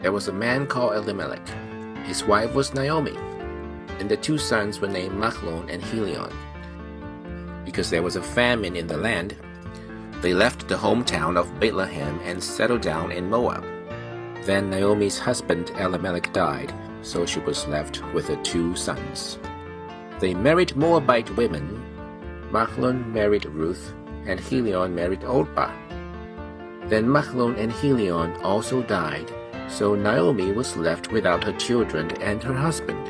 There was a man called Elimelech. His wife was Naomi, and the two sons were named Mahlon and Helion. Because there was a famine in the land, they left the hometown of Bethlehem and settled down in Moab. Then Naomi's husband Elimelech died, so she was left with her two sons. They married Moabite women. Mahlon married Ruth, and Helion married Orpah. Then Mahlon and Helion also died, so Naomi was left without her children and her husband.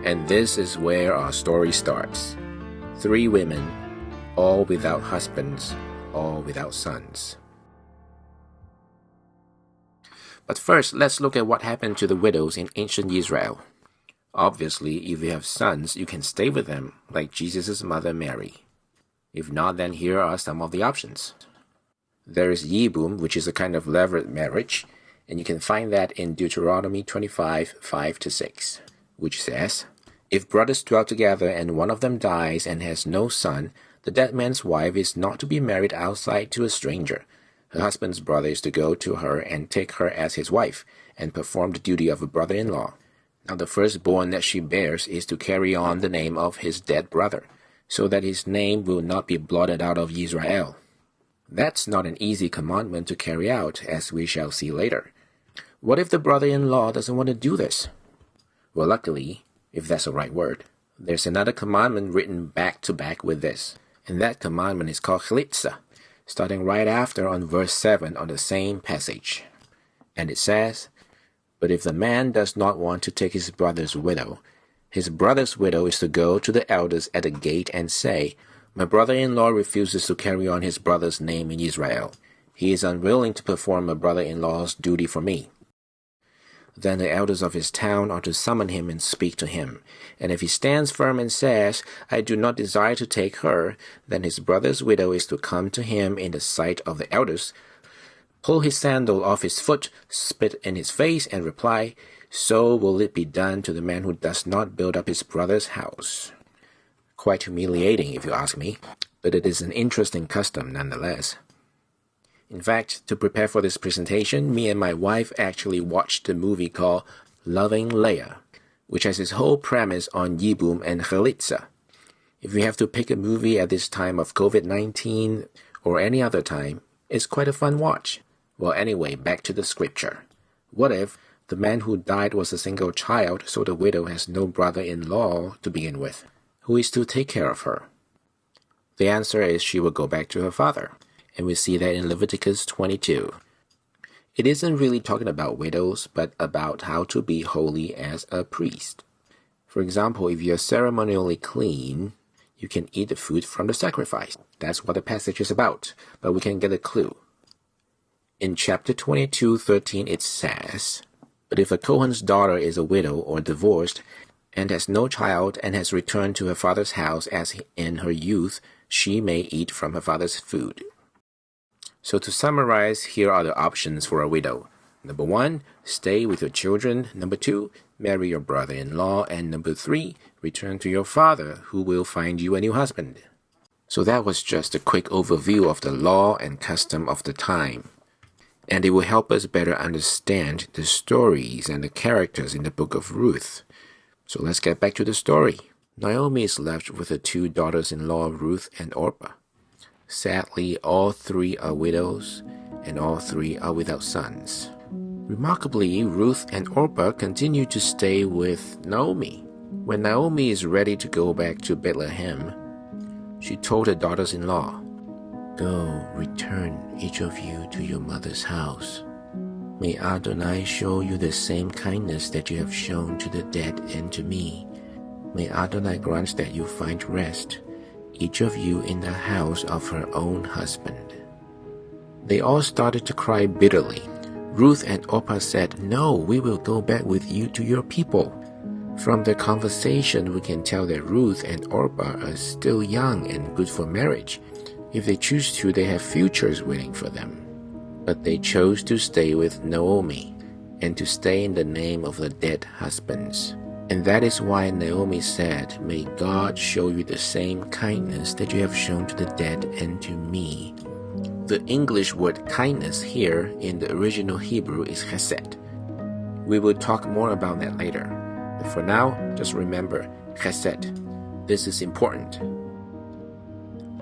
And this is where our story starts. 3 women, all without husbands, all without sons. But first, let's look at what happened to the widows in ancient Israel. Obviously, if you have sons, you can stay with them, like Jesus' mother Mary. If not, then here are some of the options. There is yibum, which is a kind of levirate marriage, and you can find that in Deuteronomy 25, 5-6, which says, "If brothers dwell together and one of them dies and has no son, the dead man's wife is not to be married outside to a stranger. Her husband's brother is to go to her and take her as his wife, and perform the duty of a brother-in-law. Now the firstborn that she bears is to carry on the name of his dead brother, so that his name will not be blotted out of Israel." That's not an easy commandment to carry out, as we shall see later. What if the brother-in-law doesn't want to do this? Well, luckily, if that's the right word, there's another commandment written back to back with this, and that commandment is called chalitza, starting right after on verse 7 on the same passage. And it says, "But if the man does not want to take his brother's widow is to go to the elders at the gate and say, 'My brother-in-law refuses to carry on his brother's name in Israel. He is unwilling to perform a brother-in-law's duty for me.' Then the elders of his town are to summon him and speak to him. And if he stands firm and says, 'I do not desire to take her,' then his brother's widow is to come to him in the sight of the elders, pull his sandal off his foot, spit in his face, and reply, 'So will it be done to the man who does not build up his brother's house.'" Quite humiliating, if you ask me, but it is an interesting custom nonetheless. In fact, to prepare for this presentation, me and my wife actually watched a movie called Loving Leah, which has its whole premise on yibum and chalitza. If you have to pick a movie at this time of COVID-19 or any other time, it's quite a fun watch. Well, anyway, back to the scripture. What if the man who died was a single child, so the widow has no brother-in-law to begin with? Who is to take care of her? The answer is she will go back to her father, and we see that in Leviticus 22. It isn't really talking about widows, but about how to be holy as a priest. For example, if you're ceremonially clean, you can eat the food from the sacrifice. That's what the passage is about, but we can get a clue. In chapter 22:13 it says, "But if a Kohan's daughter is a widow or divorced, and has no child and has returned to her father's house as in her youth, she may eat from her father's food." So to summarize, here are the options for a widow. Number 1, stay with your children. Number 2, marry your brother-in-law. And number 3, return to your father, who will find you a new husband. So that was just a quick overview of the law and custom of the time. And it will help us better understand the stories and the characters in the book of Ruth. So let's get back to the story. Naomi is left with her 2 daughters-in-law, Ruth and Orpah. Sadly, all 3 are widows, and all 3 are without sons. Remarkably, Ruth and Orpah continue to stay with Naomi. When Naomi is ready to go back to Bethlehem, she told her daughters-in-law, "Go, return each of you to your mother's house. May Adonai show you the same kindness that you have shown to the dead and to me. May Adonai grant that you find rest, each of you in the house of her own husband." They all started to cry bitterly. Ruth and Orpah said, "No, we will go back with you to your people." From their conversation, we can tell that Ruth and Orpah are still young and good for marriage. If they choose to, they have futures waiting for them. But they chose to stay with Naomi and to stay in the name of the dead husbands. And that is why Naomi said, "May God show you the same kindness that you have shown to the dead and to me." The English word kindness here in the original Hebrew is chesed. We will talk more about that later. But for now, just remember, chesed. This is important.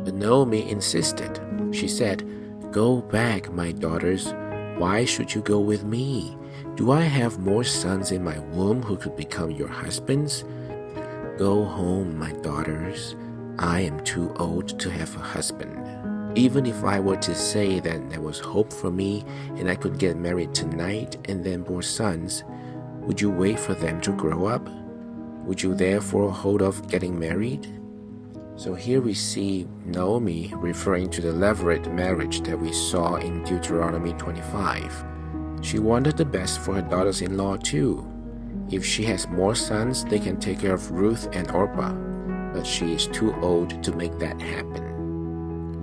But Naomi insisted. She said, "Go back, my daughters. Why should you go with me? Do I have more sons in my womb who could become your husbands? Go home, my daughters. I am too old to have a husband. Even if I were to say that there was hope for me and I could get married tonight and then more sons, would you wait for them to grow up? Would you therefore hold off getting married?" So here we see Naomi referring to the levirate marriage that we saw in Deuteronomy 25. She wanted the best for her daughters-in-law too. If she has more sons, they can take care of Ruth and Orpah, but she is too old to make that happen.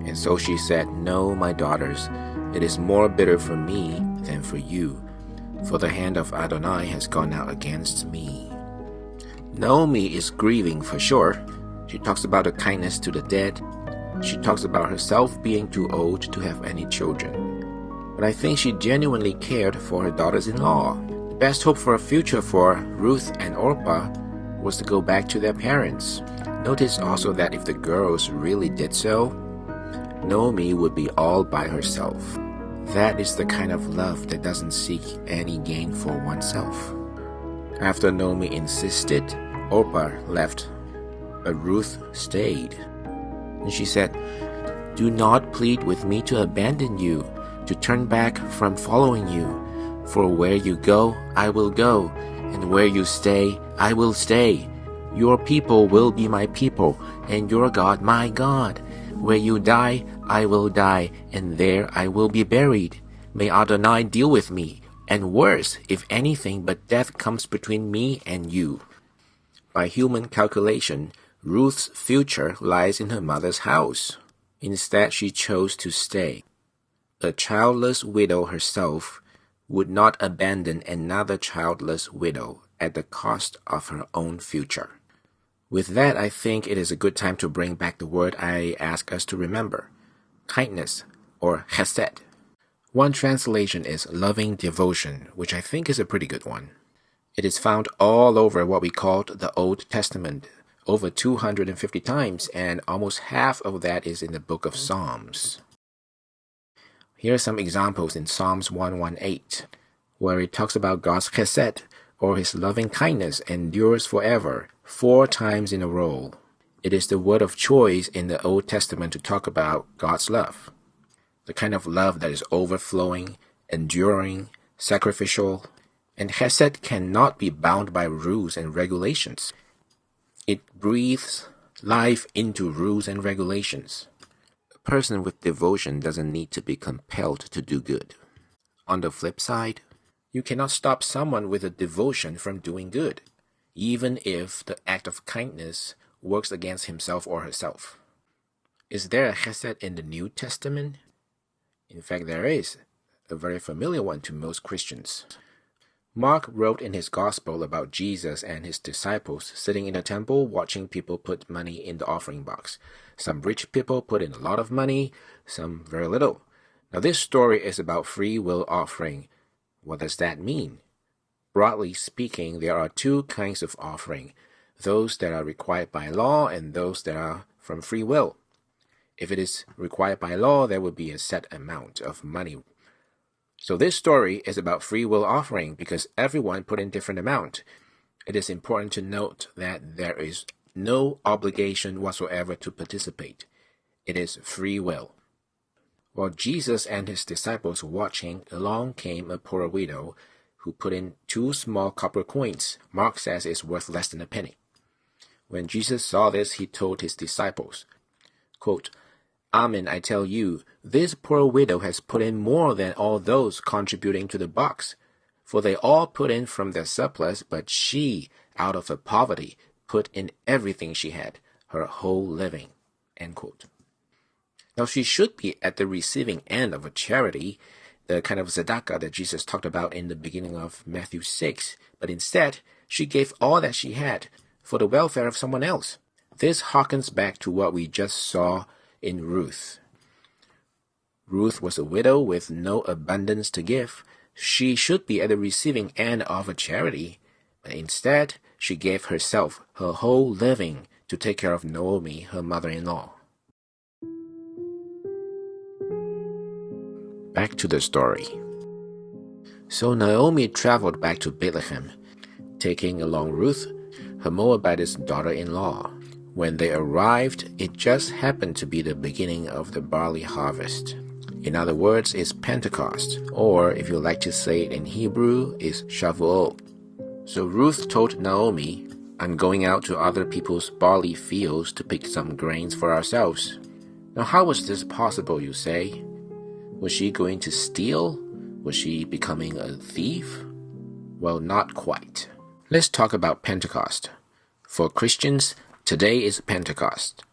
And so she said, "No, my daughters, it is more bitter for me than for you, for the hand of Adonai has gone out against me." Naomi is grieving for sure. She talks about her kindness to the dead. She talks about herself being too old to have any children. But I think she genuinely cared for her daughters-in-law. The best hope for a future for Ruth and Orpah was to go back to their parents. Notice also that if the girls really did so, Naomi would be all by herself. That is the kind of love that doesn't seek any gain for oneself. After Naomi insisted, Orpah left, but Ruth stayed. And she said, "Do not plead with me to abandon you, to turn back from following you. For where you go, I will go, and where you stay, I will stay. Your people will be my people, and your God my God. Where you die, I will die, and there I will be buried. May Adonai deal with me, and worse, if anything but death comes between me and you." By human calculation, Ruth's future lies in her mother's house. Instead, she chose to stay. A childless widow herself would not abandon another childless widow at the cost of her own future. With that, I think it is a good time to bring back the word I ask us to remember: kindness, or chesed. One translation is loving devotion, which I think is a pretty good one. It is found all over what we called the Old Testament, over 250 times, and almost half of that is in the book of Psalms. Here are some examples in Psalms 118, where it talks about God's chesed, or his loving kindness endures forever, 4 times in a row. It is the word of choice in the Old Testament to talk about God's love, the kind of love that is overflowing, enduring, sacrificial, and chesed cannot be bound by rules and regulations. It breathes life into rules and regulations. A person with devotion doesn't need to be compelled to do good. On the flip side, you cannot stop someone with a devotion from doing good, even if the act of kindness works against himself or herself. Is there a chesed in the New Testament? In fact, there is, a very familiar one to most Christians. Mark wrote in his gospel about Jesus and his disciples sitting in the temple watching people put money in the offering box. Some rich people put in a lot of money, some very little. Now this story is about free will offering. What does that mean? Broadly speaking, there are 2 kinds of offering: those that are required by law and those that are from free will. If it is required by law, there will be a set amount of money. So this story is about free will offering because everyone put in different amount. It is important to note that there is no obligation whatsoever to participate. It is free will. While Jesus and his disciples were watching, along came a poor widow who put in 2 small copper coins. Mark says it's worth less than a penny. When Jesus saw this, he told his disciples, quote, "Amen, I tell you, this poor widow has put in more than all those contributing to the box. For they all put in from their surplus, but she, out of her poverty, put in everything she had, her whole living." End quote. Now, she should be at the receiving end of a charity, the kind of tzedakah that Jesus talked about in the beginning of Matthew 6, but instead, she gave all that she had for the welfare of someone else. This harkens back to what we just saw in Ruth. Ruth was a widow with no abundance to give. She should be at the receiving end of a charity, but instead she gave herself, her whole living, to take care of Naomi, her mother-in-law. Back to the story. So Naomi traveled back to Bethlehem, taking along Ruth, her Moabitess daughter-in-law. When they arrived, it just happened to be the beginning of the barley harvest. In other words, it's Pentecost, or if you like to say it in Hebrew, it's Shavuot. So Ruth told Naomi, "I'm going out to other people's barley fields to pick some grains for ourselves." Now how was this possible, you say? Was she going to steal? Was she becoming a thief? Well, not quite. Let's talk about Pentecost. For Christians, today is Pentecost,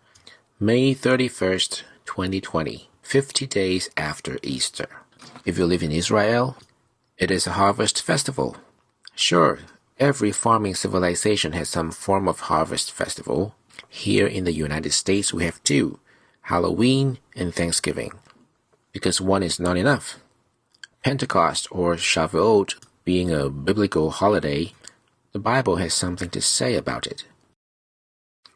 May 31st, 2020, 50 days after Easter. If you live in Israel, it is a harvest festival. Sure, every farming civilization has some form of harvest festival. Here in the United States, we have two, Halloween and Thanksgiving, because one is not enough. Pentecost, or Shavuot, being a biblical holiday, the Bible has something to say about it.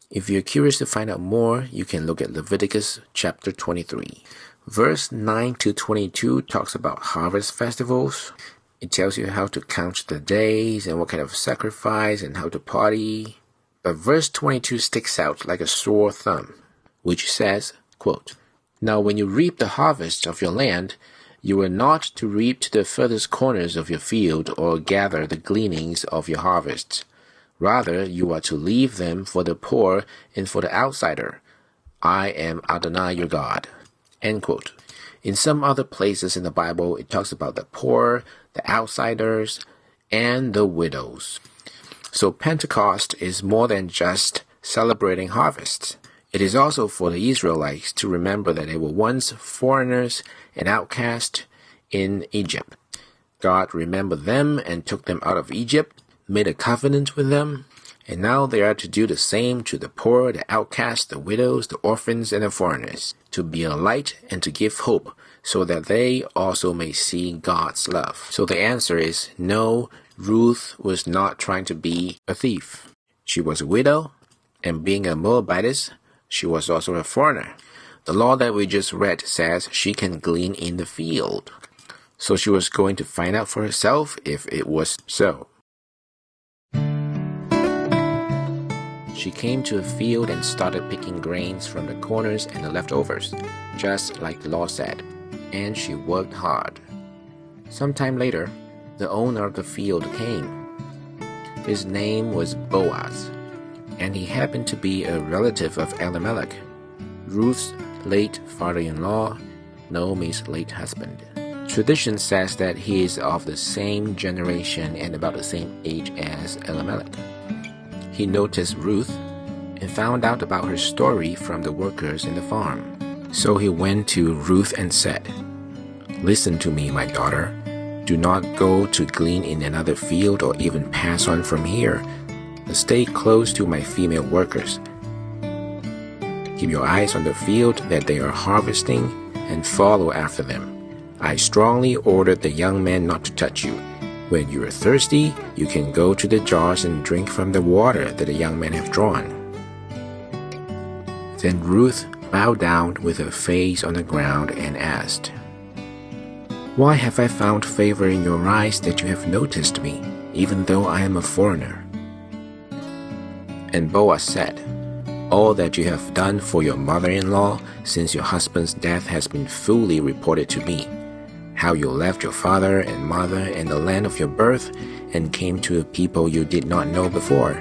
If you're curious to find out more, you can look at Leviticus chapter 23. Verse 9 to 22 talks about harvest festivals. It tells you how to count the days and what kind of sacrifice and how to party. But verse 22 sticks out like a sore thumb, which says, quote, "Now when you reap the harvest of your land, you are not to reap to the furthest corners of your field or gather the gleanings of your harvest. Rather, you are to leave them for the poor and for the outsider. I am Adonai your God." End quote. In some other places in the Bible, it talks about the poor, the outsiders, and the widows. So Pentecost is more than just celebrating harvests. It is also for the Israelites to remember that they were once foreigners and outcast in Egypt. God remembered them and took them out of Egypt, made a covenant with them, and now they are to do the same to the poor, the outcast, the widows, the orphans, and the foreigners, to be a light and to give hope, so that they also may see God's love. So the answer is no, Ruth was not trying to be a thief. She was a widow, and being a Moabitess, she was also a foreigner. The law that we just read says she can glean in the field. So she was going to find out for herself if it was so. She came to a field and started picking grains from the corners and the leftovers, just like the law said, and she worked hard. Sometime later, the owner of the field came. His name was Boaz, and he happened to be a relative of Elimelech, Ruth's late father-in-law, Naomi's late husband. Tradition says that he is of the same generation and about the same age as Elimelech. He noticed Ruth and found out about her story from the workers in the farm. So he went to Ruth and said, "Listen to me, my daughter. Do not go to glean in another field or even pass on from here. Stay close to my female workers. Keep your eyes on the field that they are harvesting and follow after them. I strongly ordered the young men not to touch you. When you are thirsty, you can go to the jars and drink from the water that the young men have drawn." Then Ruth bowed down with her face on the ground and asked, "Why have I found favor in your eyes that you have noticed me, even though I am a foreigner?" And Boaz said, "All that you have done for your mother-in-law since your husband's death has been fully reported to me. How you left your father and mother and the land of your birth and came to a people you did not know before.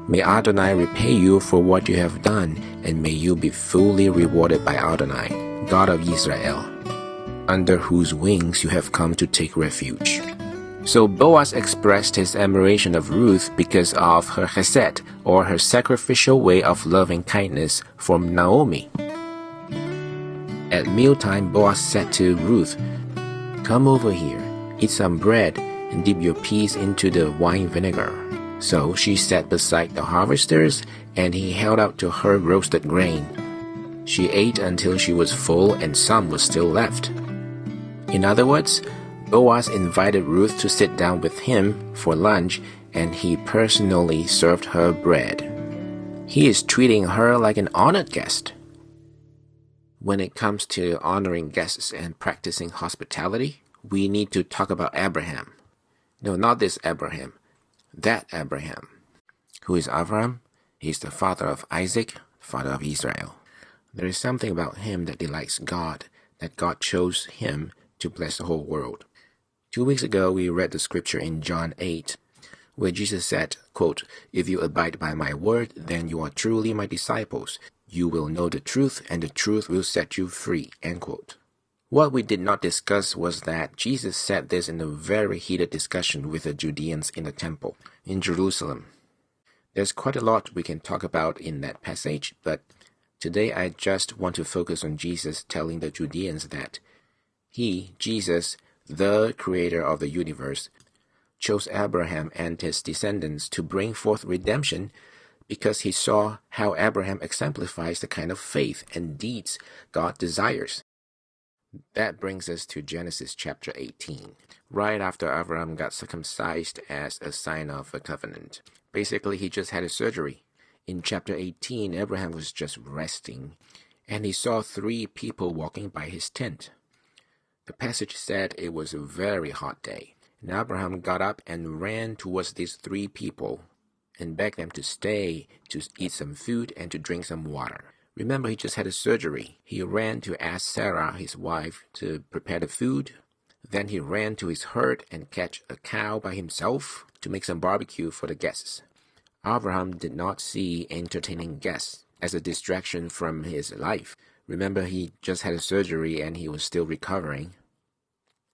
May Adonai repay you for what you have done, and may you be fully rewarded by Adonai, God of Israel, under whose wings you have come to take refuge." So Boaz expressed his admiration of Ruth because of her chesed, or her sacrificial way of loving kindness for Naomi. At mealtime, Boaz said to Ruth, "Come over here, eat some bread, and dip your peas into the wine vinegar." So she sat beside the harvesters, and he held out to her roasted grain. She ate until she was full, and some was still left. In other words, Boaz invited Ruth to sit down with him for lunch, and he personally served her bread. He is treating her like an honored guest. When it comes to honoring guests and practicing hospitality, we need to talk about Abraham. No, not this Abraham. That Abraham. Who is Abraham? He's the father of Isaac, father of Israel. There is something about him that delights God, that God chose him to bless the whole world. 2 weeks ago, we read the scripture in John 8, where Jesus said, quote, "If you abide by my word, then you are truly my disciples. You will know the truth, and the truth will set you free," end quote. What we did not discuss was that Jesus said this in a very heated discussion with the Judeans in the temple in Jerusalem. There's quite a lot we can talk about in that passage, but today I just want to focus on Jesus telling the Judeans that he, Jesus, the creator of the universe, chose Abraham and his descendants to bring forth redemption because he saw how Abraham exemplifies the kind of faith and deeds God desires. That brings us to Genesis chapter 18, right after Abraham got circumcised as a sign of a covenant. Basically, he just had a surgery. In chapter 18, Abraham was just resting, and he saw 3 people walking by his tent. The passage said it was a very hot day, and Abraham got up and ran towards these 3 people and begged them to stay, to eat some food, and to drink some water. Remember, he just had a surgery. He ran to ask Sarah, his wife, to prepare the food. Then he ran to his herd and catch a cow by himself to make some barbecue for the guests. Abraham did not see entertaining guests as a distraction from his life. Remember, he just had a surgery and he was still recovering.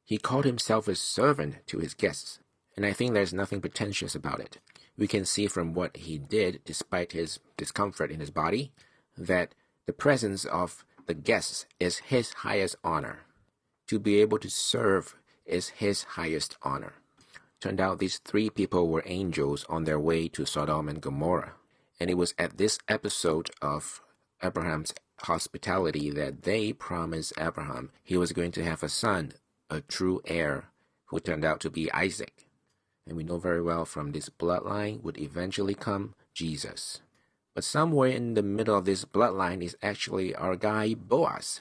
He called himself a servant to his guests, and I think there's nothing pretentious about it. We can see from what he did, despite his discomfort in his body, that the presence of the guests is his highest honor. To be able to serve is his highest honor. Turned out these 3 people were angels on their way to Sodom and Gomorrah, and it was at this episode of Abraham's hospitality that they promised Abraham he was going to have a son, a true heir, who turned out to be Isaac. And we know very well from this bloodline would eventually come Jesus. But somewhere in the middle of this bloodline is actually our guy Boaz.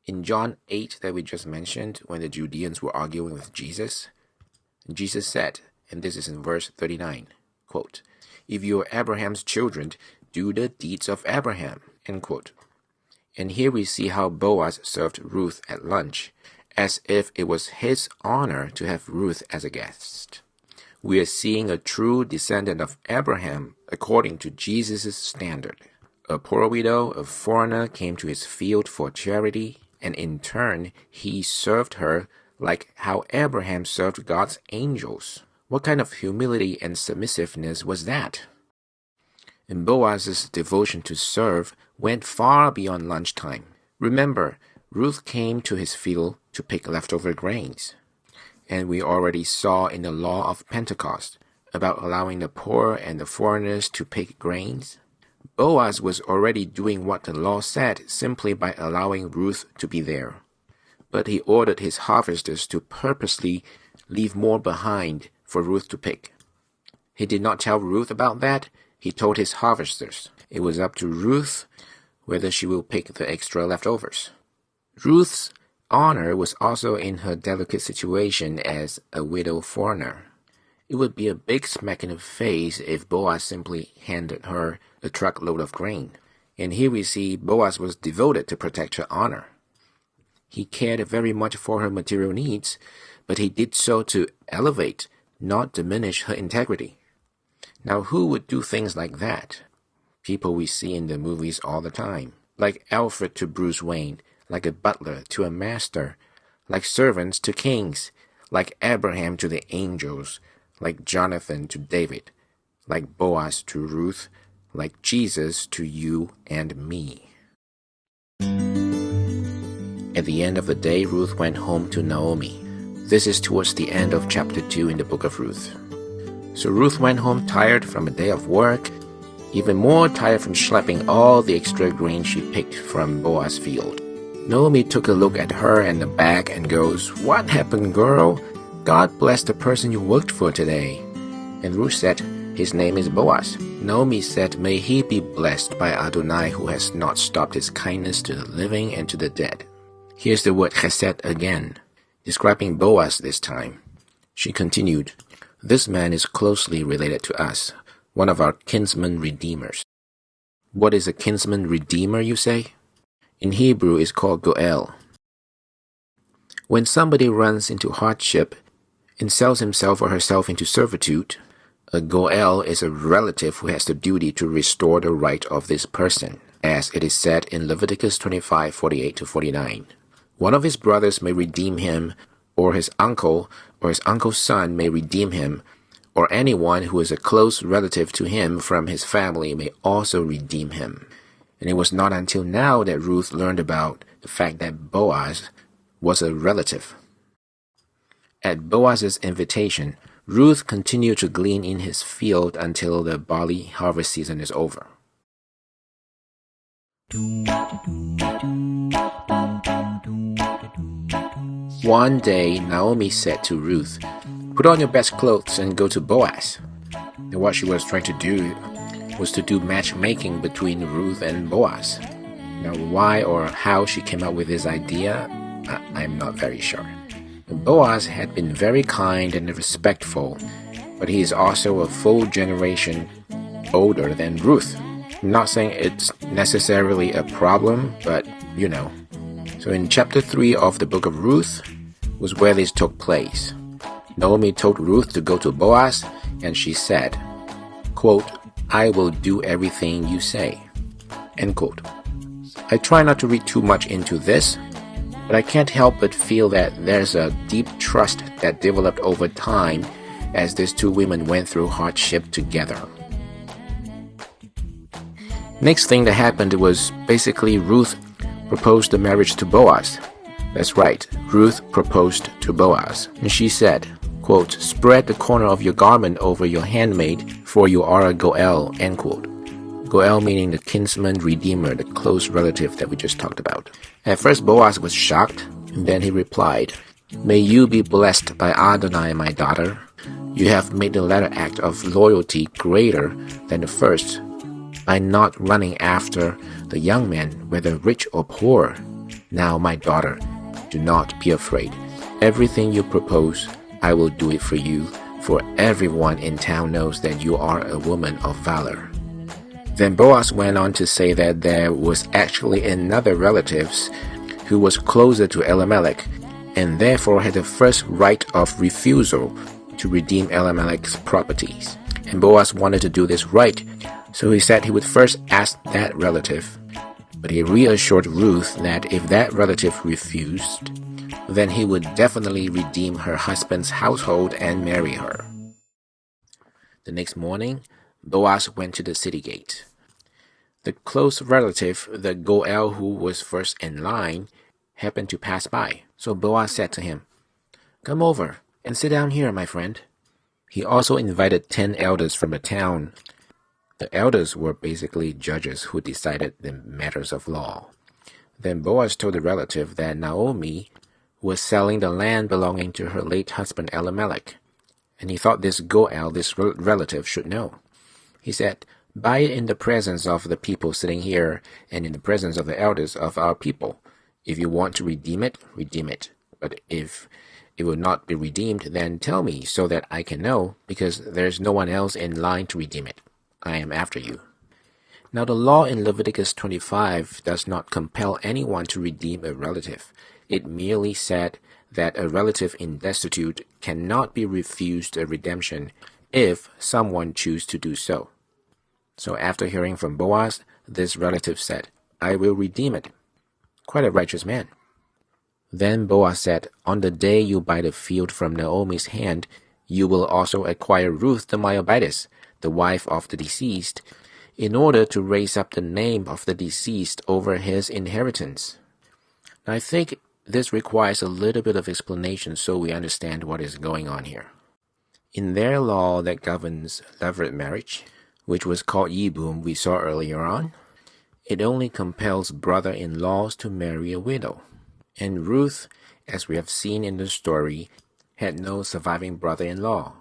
In John 8 that we just mentioned, when the Judeans were arguing with Jesus, Jesus said, and this is in verse 39, quote, "If you are Abraham's children, do the deeds of Abraham," end quote. And here we see how Boaz served Ruth at lunch, as if it was his honor to have Ruth as a guest. We are seeing a true descendant of Abraham according to Jesus' standard. A poor widow, a foreigner, came to his field for charity, and in turn, he served her like how Abraham served God's angels. What kind of humility and submissiveness was that? And Boaz's devotion to serve went far beyond lunchtime. Remember, Ruth came to his field to pick leftover grains. And we already saw in the law of Pentecost about allowing the poor and the foreigners to pick grains. Boaz was already doing what the law said simply by allowing Ruth to be there. But he ordered his harvesters to purposely leave more behind for Ruth to pick. He did not tell Ruth about that. He told his harvesters. It was up to Ruth whether she will pick the extra leftovers. Ruth's honor was also in her delicate situation as a widow foreigner. It would be a big smack in the face if Boaz simply handed her a truckload of grain. And here we see Boaz was devoted to protect her honor. He cared very much for her material needs, but he did so to elevate, not diminish her integrity. Now, who would do things like that? People we see in the movies all the time, like Alfred to Bruce Wayne, like a butler to a master, like servants to kings, like Abraham to the angels, like Jonathan to David, like Boaz to Ruth, like Jesus to you and me. At the end of the day, Ruth went home to Naomi. This is towards the end of chapter 2 in the book of Ruth. So Ruth went home tired from a day of work, even more tired from schlepping all the extra grain she picked from Boaz's field. Naomi took a look at her and the bag and goes, "What happened, girl? God bless the person you worked for today." And Ruth said, "His name is Boaz." Naomi said, "May he be blessed by Adonai, who has not stopped his kindness to the living and to the dead." Here's the word chesed again, describing Boaz this time. She continued, "This man is closely related to us, one of our kinsman redeemers." What is a kinsman redeemer, you say? In Hebrew, it's called goel. When somebody runs into hardship and sells himself or herself into servitude, a goel is a relative who has the duty to restore the right of this person, as it is said in Leviticus 25:48-49. One of his brothers may redeem him, or his uncle's son may redeem him, or anyone who is a close relative to him from his family may also redeem him. And it was not until now that Ruth learned about the fact that Boaz was a relative. At Boaz's invitation, Ruth continued to glean in his field until the barley harvest season is over. One day, Naomi said to Ruth, "Put on your best clothes and go to Boaz." And what she was trying to do was to do matchmaking between Ruth and Boaz. Now, why or how she came up with this idea, I'm not very sure. Boaz had been very kind and respectful, but he is also a full generation older than Ruth. I'm not saying it's necessarily a problem, but you know. So in chapter 3 of the book of Ruth was where this took place. Naomi told Ruth to go to Boaz, and she said, quote, "I will do everything you say," end quote. I try not to read too much into this, but I can't help but feel that there's a deep trust that developed over time as these two women went through hardship together. Next thing that happened was basically Ruth proposed the marriage to Boaz. That's right, Ruth proposed to Boaz. And she said, quote, "Spread the corner of your garment over your handmaid, for you are a goel," end quote. Goel meaning the kinsman redeemer, the close relative that we just talked about. At first Boaz was shocked, and then he replied, "May you be blessed by Adonai, my daughter. You have made the latter act of loyalty greater than the first, by not running after the young man, whether rich or poor. Now, my daughter, do not be afraid. Everything you propose, I will do it for you, for everyone in town knows that you are a woman of valor." Then Boaz went on to say that there was actually another relative who was closer to Elimelech, and therefore had the first right of refusal to redeem Elimelech's properties. And Boaz wanted to do this right, so he said he would first ask that relative. But he reassured Ruth that if that relative refused, then he would definitely redeem her husband's household and marry her. The next morning, Boaz went to the city gate. The close relative, the goel who was first in line, happened to pass by. So Boaz said to him, "Come over and sit down here, my friend." He also invited 10 elders from the town. The elders were basically judges who decided the matters of law. Then Boaz told the relative that Naomi was selling the land belonging to her late husband Elimelech, and he thought this goel, this relative, should know. He said, "Buy it in the presence of the people sitting here and in the presence of the elders of our people. If you want to redeem it, redeem it. But if it will not be redeemed, then tell me so that I can know, because there's no one else in line to redeem it. I am after you." Now the law in Leviticus 25 does not compel anyone to redeem a relative. It merely said that a relative in destitute cannot be refused a redemption if someone chooses to do so. So after hearing from Boaz, this relative said, "I will redeem it." Quite a righteous man. Then Boaz said, "On the day you buy the field from Naomi's hand, you will also acquire Ruth the Moabitess, the wife of the deceased, in order to raise up the name of the deceased over his inheritance." Now, I think this requires a little bit of explanation so we understand what is going on here. In their law that governs levirate marriage, which was called yibum we saw earlier on, It only compels brother-in-laws to marry a widow. And Ruth, as we have seen in the story, had no surviving brother-in-law.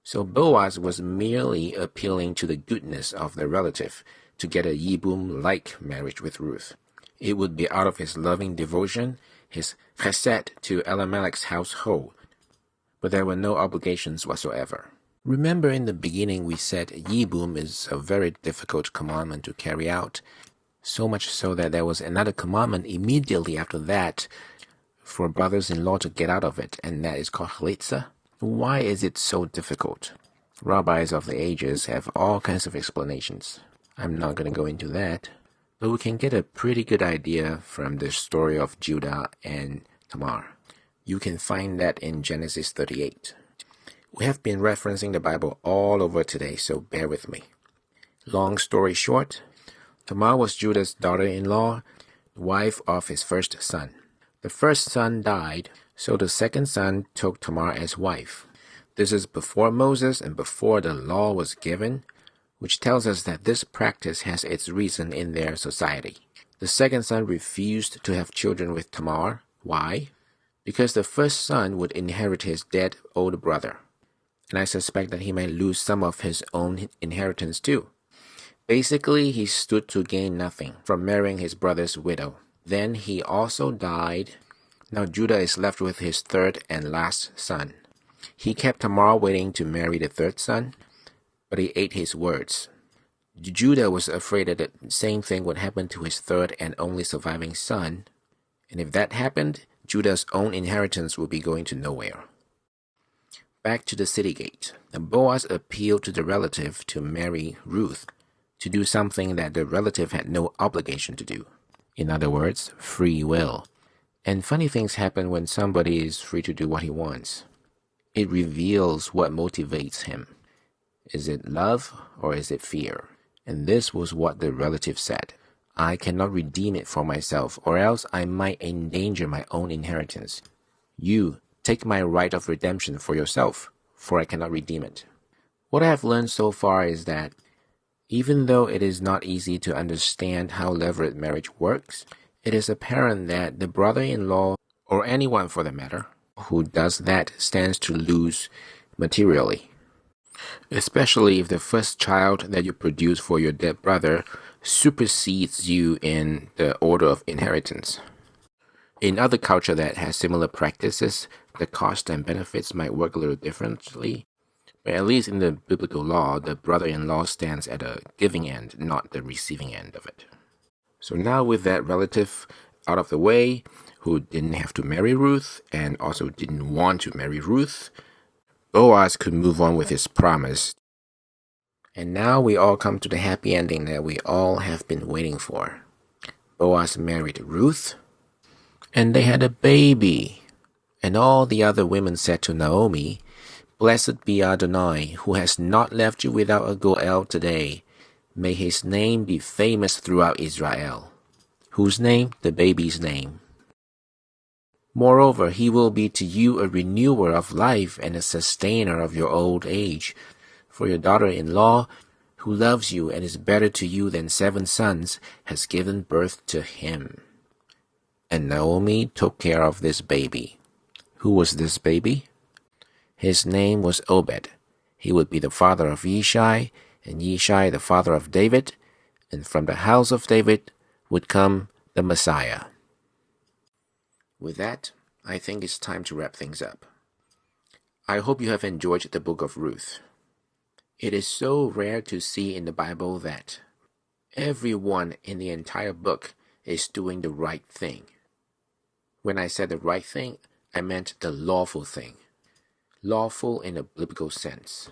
So Boaz was merely appealing to the goodness of the relative to get a Yibum-like marriage with Ruth. It would be out of his loving devotion, his chesed to Elimelech's household, but there were no obligations whatsoever. Remember in the beginning we said Yibum is a very difficult commandment to carry out, so much so that there was another commandment immediately after that for brothers-in-law to get out of it, and that is called chalitza. Why is it so difficult? Rabbis of the ages have all kinds of explanations. I'm not going to go into that, but we can get a pretty good idea from the story of Judah and Tamar. You can find that in Genesis 38. We have been referencing the Bible all over today, so bear with me. Long story short, Tamar was Judah's daughter-in-law, wife of his first son. The first son died, so the second son took Tamar as wife. This is before Moses and before the law was given, which tells us that this practice has its reason in their society. The second son refused to have children with Tamar. Why? Because the first son would inherit his dead older brother, and I suspect that he might lose some of his own inheritance too. Basically, he stood to gain nothing from marrying his brother's widow. Then he also died. Now Judah is left with his third and last son. He kept Tamar waiting to marry the third son, but he ate his words. Judah was afraid that the same thing would happen to his third and only surviving son, and if that happened, Judah's own inheritance would be going to nowhere. Back to the city gate. Boaz appealed to the relative to marry Ruth, to do something that the relative had no obligation to do. In other words, free will. And funny things happen when somebody is free to do what he wants. It reveals what motivates him. Is it love or is it fear? And this was what the relative said. I cannot redeem it for myself, or else I might endanger my own inheritance. You, take my right of redemption for yourself, for I cannot redeem it. What I have learned so far is that even though it is not easy to understand how levirate marriage works, it is apparent that the brother-in-law, or anyone for the matter, who does that stands to lose materially. Especially if the first child that you produce for your dead brother supersedes you in the order of inheritance. In other culture that has similar practices, the cost and benefits might work a little differently. But at least in the biblical law, the brother-in-law stands at a giving end, not the receiving end of it. So now with that relative out of the way, who didn't have to marry Ruth and also didn't want to marry Ruth, Boaz could move on with his promise. And now we all come to the happy ending that we all have been waiting for. Boaz married Ruth, and they had a baby. And all the other women said to Naomi, Blessed be Adonai, who has not left you without a Goel today. May his name be famous throughout Israel. Whose name? The baby's name. Moreover, he will be to you a renewer of life and a sustainer of your old age. For your daughter-in-law, who loves you and is better to you than 7 sons, has given birth to him. And Naomi took care of this baby. Who was this baby? His name was Obed. He would be the father of Yishai, and Yishai the father of David, and from the house of David would come the Messiah. With that, I think it's time to wrap things up. I hope you have enjoyed the book of Ruth. It is so rare to see in the Bible that everyone in the entire book is doing the right thing. When I said the right thing, I meant the lawful thing. Lawful in a biblical sense.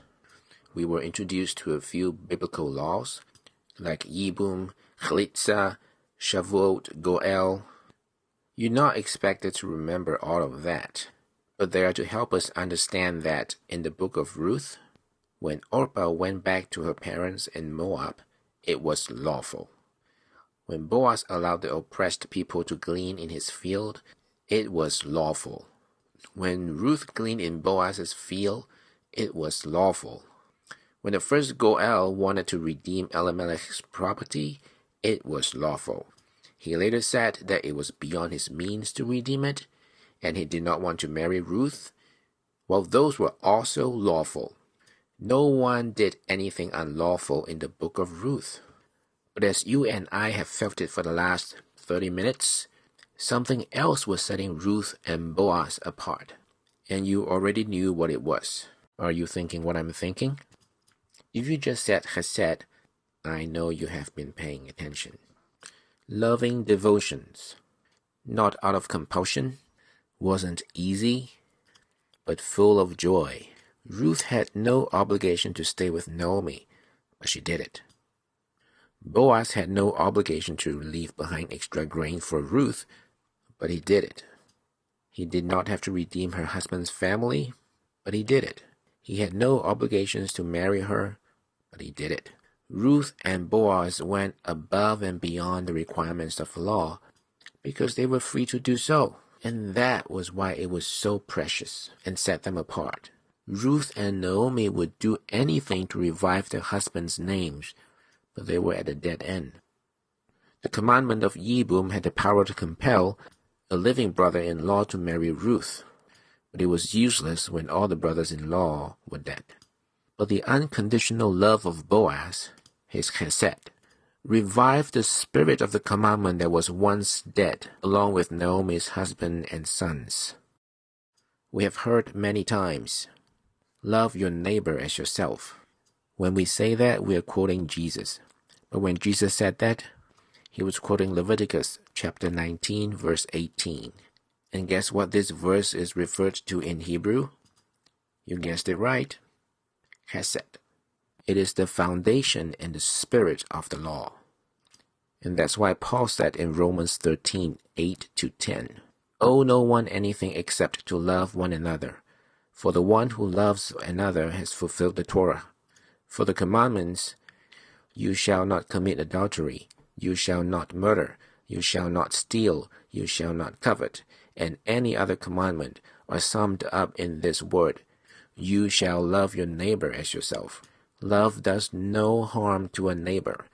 We were introduced to a few biblical laws, like Yibum, Chalitza, Shavuot, Goel. You're not expected to remember all of that, but they are to help us understand that in the book of Ruth, when Orpah went back to her parents in Moab, it was lawful. When Boaz allowed the oppressed people to glean in his field, it was lawful. When Ruth gleaned in Boaz's field, it was lawful. When the first Goel wanted to redeem Elimelech's property, it was lawful. He later said that it was beyond his means to redeem it, and he did not want to marry Ruth. Well, those were also lawful. No one did anything unlawful in the book of Ruth. But as you and I have felt it for the last 30 minutes, something else was setting Ruth and Boaz apart. And you already knew what it was. Are you thinking what I'm thinking? If you just said chesed, I know you have been paying attention. Loving devotions, not out of compulsion, wasn't easy, but full of joy. Ruth had no obligation to stay with Naomi, but she did it. Boaz had no obligation to leave behind extra grain for Ruth, but he did it. He did not have to redeem her husband's family, but he did it. He had no obligations to marry her, but he did it. Ruth and Boaz went above and beyond the requirements of the law because they were free to do so. And that was why it was so precious and set them apart. Ruth and Naomi would do anything to revive their husbands' names, but they were at a dead end. The commandment of Yibum had the power to compel a living brother-in-law to marry Ruth, but it was useless when all the brothers-in-law were dead. But the unconditional love of Boaz, his chesed, revived the spirit of the commandment that was once dead, along with Naomi's husband and sons. We have heard many times, love your neighbor as yourself. When we say that, we are quoting Jesus. But when Jesus said that, he was quoting Leviticus chapter 19, verse 18. And guess what this verse is referred to in Hebrew? You guessed it right. Chesed. It is the foundation and the spirit of the law. And that's why Paul said in Romans 13, 8-10, owe no one anything except to love one another. For the one who loves another has fulfilled the Torah. For the commandments, you shall not commit adultery, you shall not murder, you shall not steal, you shall not covet, and any other commandment are summed up in this word, you shall love your neighbor as yourself. Love does no harm to a neighbor.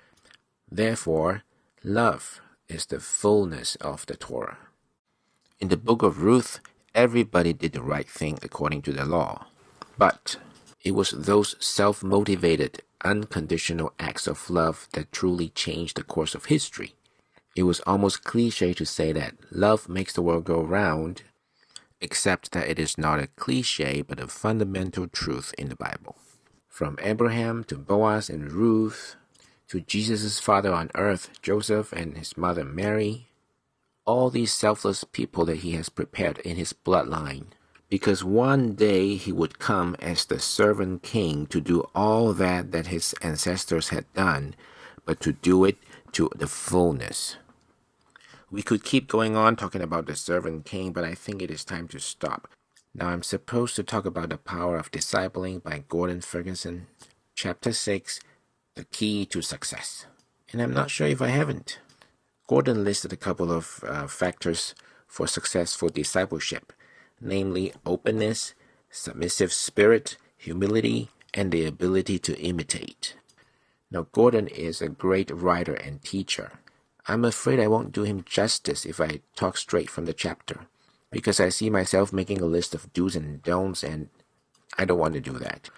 Therefore, love is the fullness of the Torah. In the book of Ruth, everybody did the right thing according to the law. But it was those self-motivated, unconditional acts of love that truly changed the course of history. It was almost cliche to say that love makes the world go round, except that it is not a cliche but a fundamental truth in the Bible. From Abraham to Boaz and Ruth, to Jesus' father on earth, Joseph, and his mother Mary, all these selfless people that he has prepared in his bloodline, because one day he would come as the servant king to do all that his ancestors had done, but to do it to the fullness. We could keep going on talking about the servant king, but I think it is time to stop. Now I'm supposed to talk about The Power of Discipling by Gordon Ferguson, Chapter 6, The Key to Success. And I'm not sure if I haven't. Gordon listed a couple of factors for successful discipleship, namely openness, submissive spirit, humility, and the ability to imitate. Now, Gordon is a great writer and teacher. I'm afraid I won't do him justice if I talk straight from the chapter, because I see myself making a list of do's and don'ts, and I don't want to do that.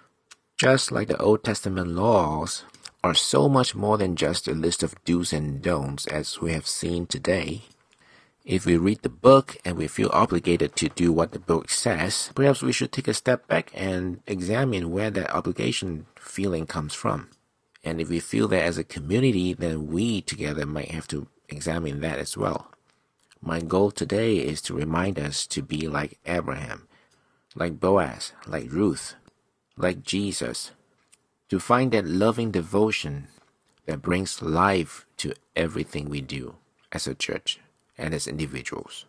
Just like the Old Testament laws are so much more than just a list of do's and don'ts as we have seen today. If we read the book and we feel obligated to do what the book says, perhaps we should take a step back and examine where that obligation feeling comes from. And if we feel that as a community, then we together might have to examine that as well. My goal today is to remind us to be like Abraham, like Boaz, like Ruth, like Jesus, to find that loving devotion that brings life to everything we do as a church and as individuals.